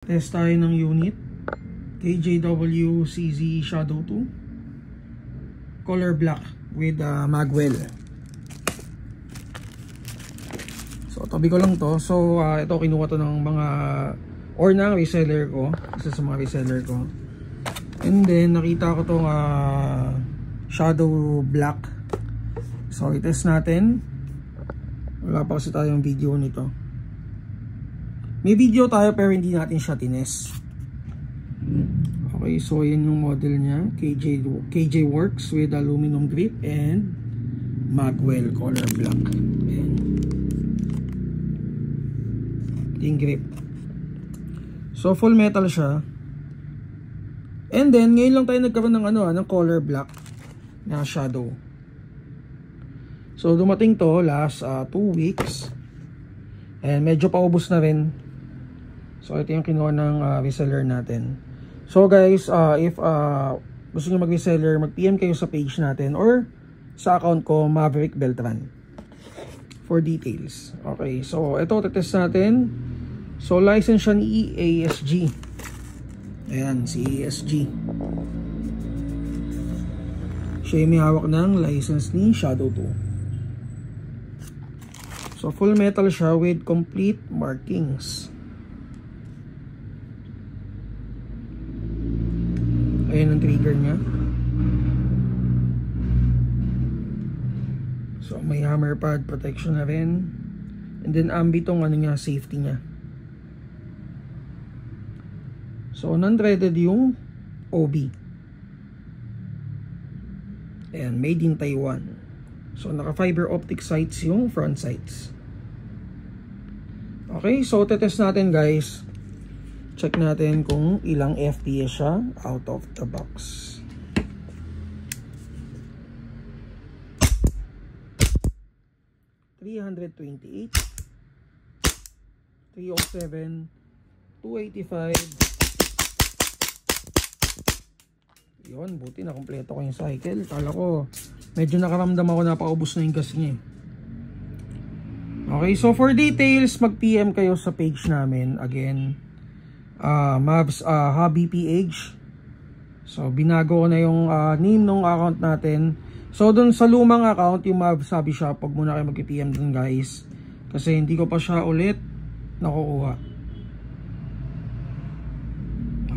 Test tayo ng unit KJW CZ Shadow 2 color black with magwell. So tabi ko lang to. So ito kinuha to ng mga or ng reseller ko, isa sa mga reseller ko. And then nakita ko tong shadow black. So i-test natin. Wala pa kasi tayong video nito. May video tayo pero hindi natin siya tinest. Okay, so yan yung model niya. KJ Works with aluminum grip and magwell color black. Ayan. Yung grip. So full metal siya. And then ngayon lang tayo nagkaroon ng ng color black na shadow. So dumating to last 2 weeks. And medyo paubos na rin. So ito yung kinuha ng reseller natin. So guys, if gusto nyo mag-reseller, mag-PM kayo sa page natin or sa account ko, Maverick Beltran, for details. Okay, so ito tetest natin. So license siya ni EASG. Ayan, si EASG. Siya yung may hawak ng license ni Shadow 2. So full metal siya with complete markings. Ayan ang trigger niya. So may hammer pad protection na rin. And then ambi tong niya, safety niya. So non-threaded yung OB. Ayan, made in Taiwan. So naka fiber optic sights yung front sights. Okay, so tetest natin guys. Check natin kung ilang FPS siya out of the box. $328, 307, 285. Yun, buti na kompleto ko yung cycle. Kala ko medyo nakaramdam ako na paubos na yung gas niya. Okay, so for details, mag-PM kayo sa page namin. Again, Mavs Hobby PH. So binago ko na yung name ng account natin. So dun sa lumang account, yung Mavs Hobby Shop, wag muna kayo mag-PM dun guys, kasi hindi ko pa siya ulit nakukuha.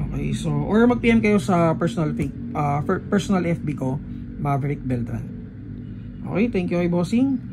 Okay, so or mag-PM kayo sa personal FB ko, Maverick Beltran. Okay, thank you kay bossing.